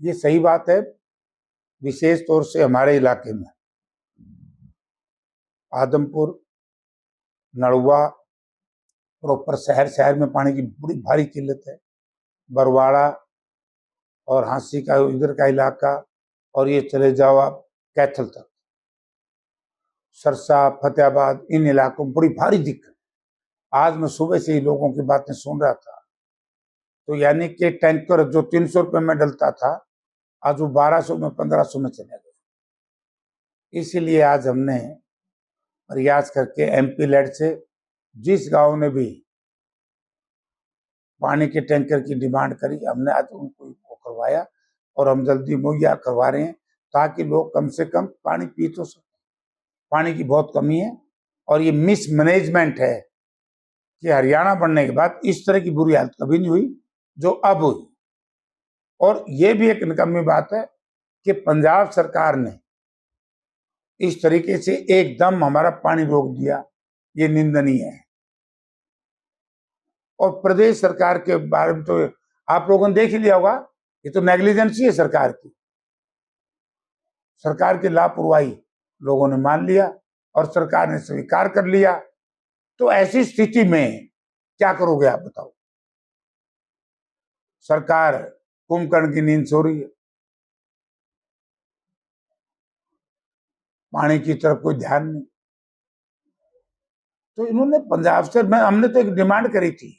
ये सही बात है। विशेष तौर से हमारे इलाके में आदमपुर, नड़ुआ, प्रॉपर शहर में पानी की बड़ी भारी किल्लत है। बरवाड़ा और हांसी का इधर का इलाका, और ये चले जाओ आप कैथल तक, सरसा, फतेहाबाद, इन इलाकों में बड़ी भारी दिक्कत। आज मैं सुबह से ही लोगों की बातें सुन रहा था, तो यानी कि टैंकर जो 300 रुपये में डलता था, आज वो 1200 में, 1500 में चले गए। इसीलिए आज हमने प्रयास करके एमपी लेड से जिस गांव ने भी पानी के टैंकर की डिमांड करी, हमने आज उनको करवाया, और हम जल्दी मुहैया करवा रहे हैं, ताकि लोग कम से कम पानी पी तो सकें। पानी की बहुत कमी है, और ये मिसमैनेजमेंट है कि हरियाणा बनने के बाद इस तरह की बुरी हालत कभी नहीं हुई जो अब हुई। और ये भी एक निकम्मी बात है कि पंजाब सरकार ने इस तरीके से एकदम हमारा पानी रोक दिया, ये निंदनीय है। और प्रदेश सरकार के बारे में तो आप लोगों ने देख ही लिया होगा, ये तो नेग्लिजेंसी है सरकार की। सरकार की लापरवाही लोगों ने मान लिया और सरकार ने स्वीकार कर लिया। तो ऐसी स्थिति में क्या करोगे आप बताओ? सरकार कुंभकर्ण की नींद सो रही है, पानी की तरफ कोई ध्यान नहीं। तो इन्होंने पंजाब से, हमने तो एक डिमांड करी थी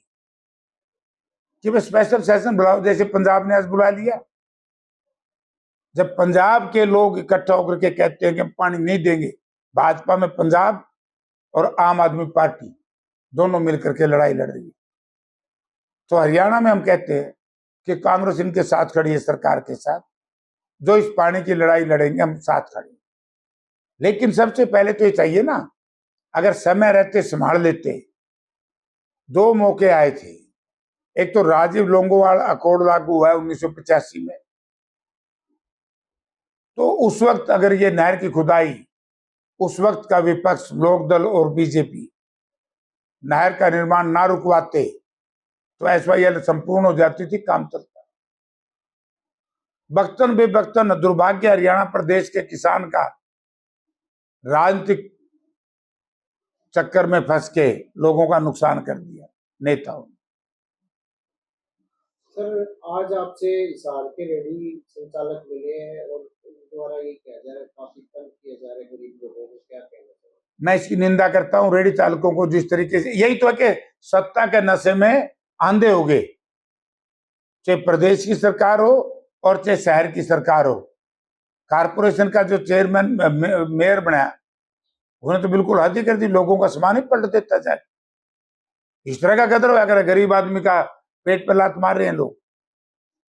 कि वे स्पेशल सेशन बुलाओ, जैसे पंजाब ने आज बुला लिया। जब पंजाब के लोग इकट्ठा होकर के कहते हैं कि हम पानी नहीं देंगे, भाजपा में पंजाब और आम आदमी पार्टी दोनों मिलकर के लड़ाई लड़ रही है, तो हरियाणा में हम कहते हैं कि कांग्रेस इनके साथ खड़ी है, सरकार के साथ, जो इस पानी की लड़ाई लड़ेंगे हम साथ खड़े। लेकिन सबसे पहले तो ये चाहिए ना, अगर समय रहते संभाल लेते। दो मौके आए थे, एक तो राजीव लोंगोवाल अकॉर्ड लागू हुआ है 1985 में, तो उस वक्त अगर ये नहर की खुदाई, उस वक्त का विपक्ष लोकदल और बीजेपी नहर का निर्माण ना रुकवाते, तो एसवाईएल संपूर्ण हो जाती थी, काम चलता। बख्तन बेबख्तन दुर्भाग्य हरियाणा प्रदेश के किसान का राजनीतिक चक्कर में फंस के लोगों का नुकसान कर दिया नेताओं ने। सर, आज आपसे हिसार के रेहड़ी संचालक मिले हैं और उनके द्वारा ये कहा जा रहा है, काफी तंग किया जा रहा है गरीब लोगों को, क्या कहना चाहिए? मैं इसकी निंदा करता हूं रेहड़ी चालकों को, जिस तरीके से, यही तो है कि सत्ता के नशे में आंधे हो गए। चाहे प्रदेश की सरकार हो और चाहे शहर की सरकार हो, कारपोरेशन का जो चेयरमैन मेयर बनाया, उन्होंने तो बिल्कुल हद ही कर दी, लोगों का सामान ही पलट देता जाए। इस तरह का कदर होया करे, गरीब आदमी का पेट पर लात मार रहे हैं लोग।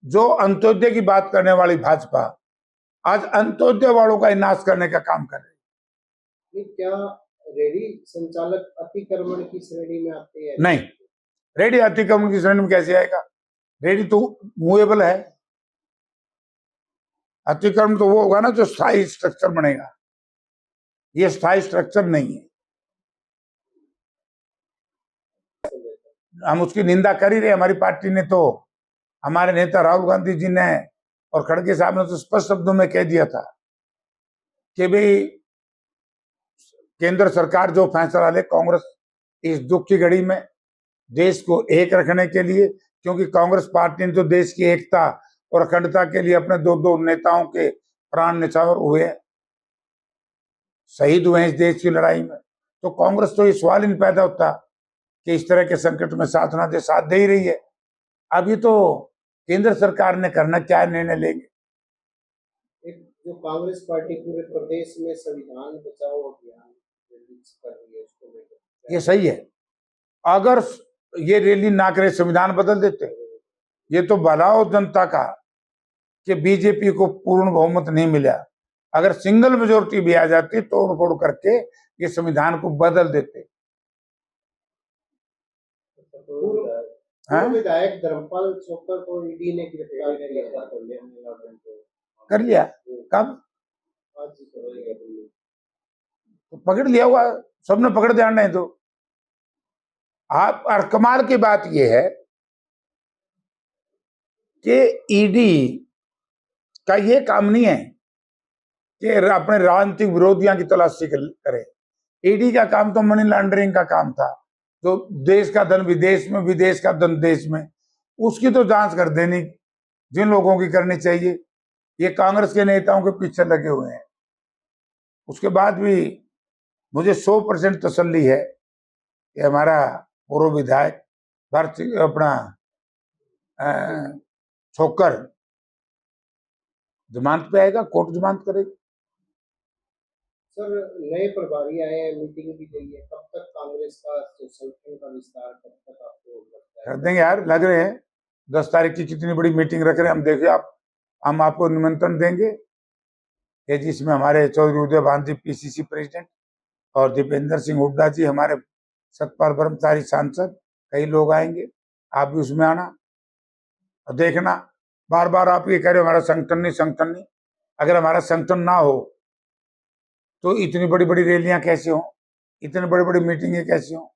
जो अंत्योदय की बात करने वाली भाजपा आज अंत्योदय वालों का नाश करने का काम कर रही है। क्या रेहड़ी संचालक अतिक्रमण की श्रेणी में आते हैं? नहीं, रेहड़ी अतिक्रमण की श्रेणी में कैसे आएगा? रेहड़ी तो मूवेबल है। अतिक्रमण तो वो होगा ना जो स्थायी स्ट्रक्चर बनेगा, ये स्थायी स्ट्रक्चर नहीं है। हम उसकी निंदा कर ही रहे। हमारी पार्टी ने तो, हमारे नेता राहुल गांधी जी ने और खड़गे साहब ने तो स्पष्ट शब्दों में कह दिया था कि भाई केंद्र सरकार जो फैसला ले, कांग्रेस इस दुख की घड़ी में देश को एक रखने के लिए, क्योंकि कांग्रेस पार्टी ने तो देश की एकता और अखंडता के लिए अपने दो नेताओं के प्राण न्यौछावर हुए, शहीद हुए इस देश की लड़ाई में, तो कांग्रेस तो ये सवाल ही नहीं पैदा होता कि इस तरह के संकट में साथ ना दे, साथ दे ही रही है। अभी तो केंद्र सरकार ने करना क्या निर्णय लेंगे। जो कांग्रेस पार्टी पूरे प्रदेश में संविधान बचाओ अभियान कर रही है, उसको लेकर ये सही है। अगर ये रैली ना करे, संविधान बदल देते। ये तो भलाओ जनता का कि बीजेपी को पूर्ण बहुमत नहीं मिला, अगर सिंगल मेजोरिटी भी आ जाती, तोड़ फोड़ करके ये संविधान को बदल देते। विधायक धर्मपाल चौकर को ईडी ने गिरफ्तार कर लिया। कब? तो पकड़ लिया होगा, सबने पकड़ दिया नहीं तो। आप, और कमाल की बात यह है कि ईडी का ये काम नहीं है कि अपने राजनीतिक विरोधियों की तलाशी करे। ईडी का काम तो मनी लॉन्ड्रिंग का काम था, जो देश का धन विदेश में, विदेश का धन देश में, उसकी तो जांच कर देनी जिन लोगों की करनी चाहिए। ये कांग्रेस के नेताओं के पीछे लगे हुए हैं। उसके बाद भी मुझे 100% तसल्ली है कि हमारा पूर्व विधायक भारत अपना छोकर जमानत पे आएगा, कोर्ट जमानत करेगी। सर, नए प्रभारी आए हैं, मीटिंग भी गई है, कब तक कांग्रेस का जो संगठन का विस्तार कब तक आपको लगता कर है? देंगे यार, लग रहे हैं। 10 तारीख की कितनी बड़ी मीटिंग रख रहे हैं हम, देखिए आप, हम आपको निमंत्रण देंगे कि जिसमें हमारे चौधरी उदय भान जी पीसीसी प्रेसिडेंट और दीपेंद्र सिंह हुड्डा जी हमारे सतपाल ब्रह्मचारी सांसद, कई लोग आएंगे। आप भी उसमें आना और देखना। बार बार आप ये कह रहे हो हमारा संगठन नहीं, संगठन नहीं। अगर हमारा संगठन ना हो तो इतनी बड़ी बड़ी रैलियां कैसे हो, इतनी बड़ी बड़ी मीटिंगें कैसे हो?